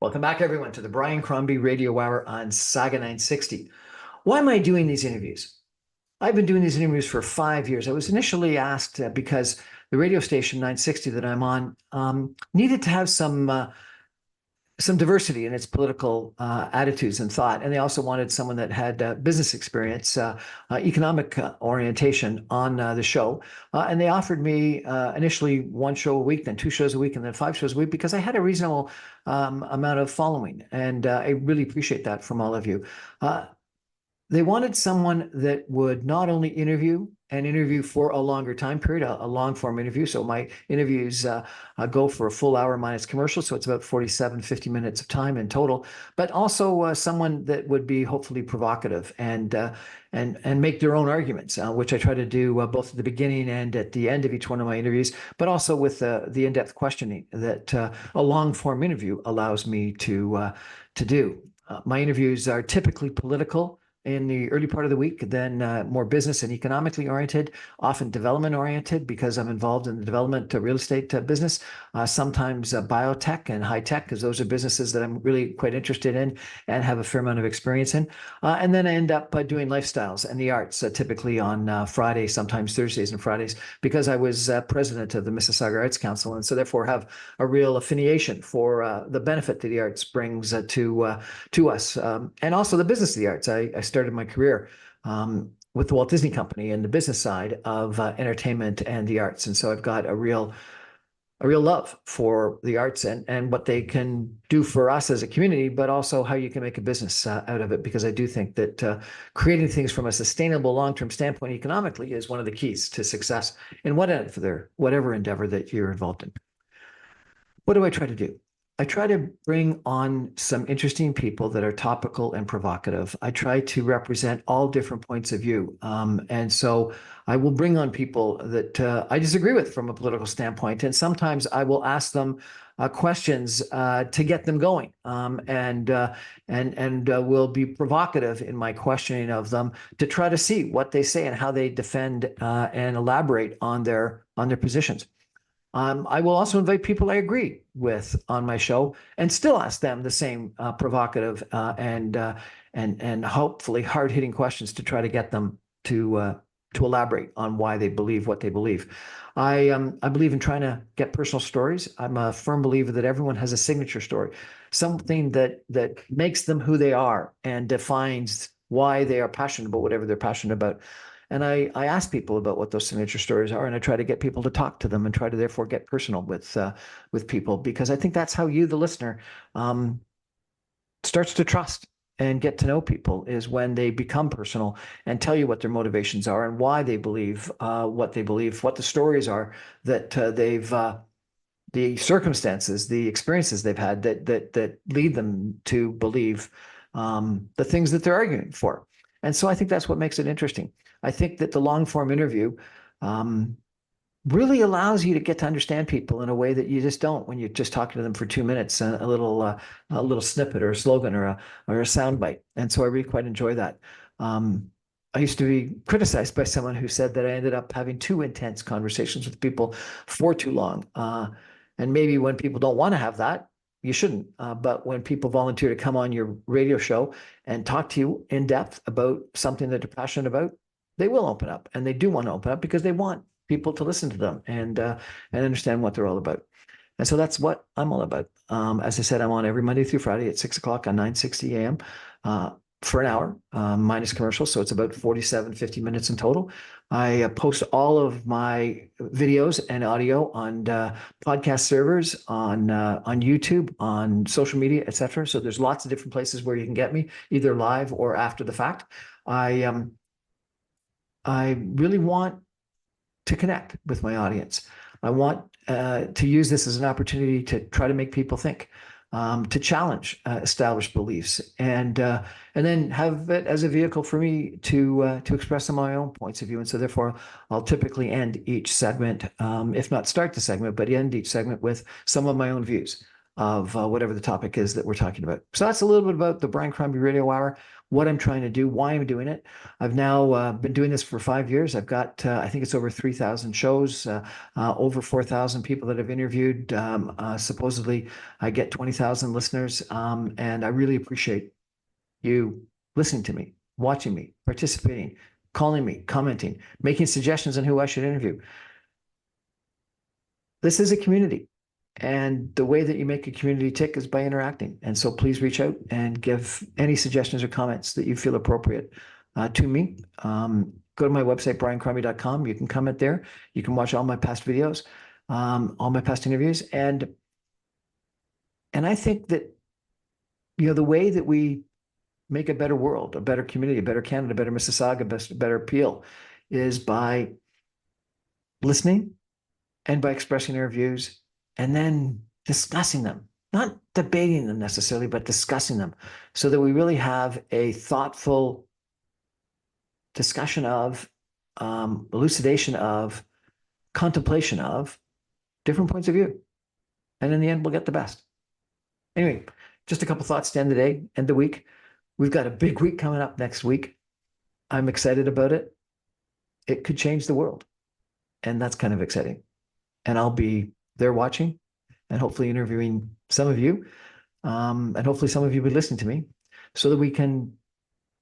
Welcome back, everyone, to the Brian Crombie Radio Hour on Saga 960. Why am I doing these interviews? I've been doing these interviews for 5 years. I was initially asked because the radio station 960 that I'm on needed to have some diversity in its political attitudes and thought. And they also wanted someone that had business experience, economic orientation on the show. And they offered me initially one show a week, then two shows a week, and then five shows a week because I had a reasonable amount of following. And I really appreciate that from all of you. They wanted someone that would not only interview for a longer time period, a long form interview. So my interviews go for a full hour minus commercial. So it's about 50 minutes of time in total, but also someone that would be hopefully provocative and make their own arguments, which I try to do both at the beginning and at the end of each one of my interviews, but also with the in-depth questioning that a long form interview allows me to do. My interviews are typically political in the early part of the week, then more business and economically oriented, often development oriented because I'm involved in the development real estate business, sometimes biotech and high tech, because those are businesses that I'm really quite interested in and have a fair amount of experience in. And then I end up doing lifestyles and the arts, typically on Fridays, sometimes Thursdays and Fridays, because I was president of the Mississauga Arts Council, and so therefore have a real affiliation for the benefit that the arts brings to us, and also the business of the arts. I started my career with the Walt Disney Company and the business side of entertainment and the arts, and so I've got a real love for the arts and what they can do for us as a community, but also how you can make a business out of it. Because I do think that creating things from a sustainable long-term standpoint economically is one of the keys to success in whatever endeavor that you're involved in. What do I try to do? I try to bring on some interesting people that are topical and provocative. I try to represent all different points of view. And so I will bring on people that I disagree with from a political standpoint. And sometimes I will ask them questions to get them going, and will be provocative in my questioning of them to try to see what they say and how they defend and elaborate on their positions. I will also invite people I agree with on my show and still ask them the same provocative and hopefully hard-hitting questions to try to get them to elaborate on why they believe what they believe. I believe in trying to get personal stories. I'm a firm believer that everyone has a signature story, something that makes them who they are and defines why they are passionate about whatever they're passionate about. And I ask people about what those signature stories are, and I try to get people to talk to them and try to therefore get personal with people, because I think that's how you, the listener, starts to trust and get to know people, is when they become personal and tell you what their motivations are and why they believe what they believe, what the stories are that the circumstances, the experiences they've had that lead them to believe the things that they're arguing for. And so I think that's what makes it interesting. I think that the long form interview really allows you to get to understand people in a way that you just don't when you're just talking to them for 2 minutes, a little snippet or a slogan or a soundbite. And so I really quite enjoy that. I used to be criticized by someone who said that I ended up having too intense conversations with people for too long. And maybe when people don't want to have that, you shouldn't. But when people volunteer to come on your radio show and talk to you in depth about something that they're passionate about, they will open up, and they do want to open up because they want people to listen to them and understand what they're all about. And so that's what I'm all about. As I said, I'm on every Monday through Friday at 6 o'clock on 960 a.m. For an hour, minus commercial. So it's about 50 minutes in total. I post all of my videos and audio on podcast servers, on YouTube, on social media, etc. So there's lots of different places where you can get me, either live or after the fact. I really want to connect with my audience. I want to use this as an opportunity to try to make people think, to challenge established beliefs, and then have it as a vehicle for me to express some of my own points of view. And so therefore, I'll typically end each segment, if not start the segment, but end each segment with some of my own views. of whatever the topic is that we're talking about. So that's a little bit about the Brian Crombie Radio Hour, what I'm trying to do, why I'm doing it. I've now been doing this for 5 years. I've got, I think it's over 3,000 shows, over 4,000 people that I've interviewed. Supposedly, I get 20,000 listeners, and I really appreciate you listening to me, watching me, participating, calling me, commenting, making suggestions on who I should interview. This is a community. And the way that you make a community tick is by interacting. And so please reach out and give any suggestions or comments that you feel appropriate to me. Go to my website, briancrombie.com. You can comment there. You can watch all my past videos, all my past interviews. And I think that, the way that we make a better world, a better community, a better Canada, a better Mississauga, better Peel is by listening and by expressing our views and then discussing them, not debating them necessarily, but discussing them so that we really have a thoughtful discussion of, elucidation of, contemplation of different points of view. And in the end, we'll get the best. Anyway, just a couple thoughts to end the day, end the week. We've got a big week coming up next week. I'm excited about it. It could change the world. And that's kind of exciting. And I'll be there watching and hopefully interviewing some of you. And hopefully some of you will be listening to me so that we can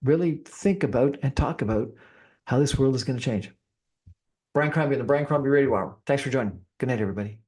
really think about and talk about how this world is going to change. Brian Crombie and the Brian Crombie Radio Hour. Thanks for joining. Good night, everybody.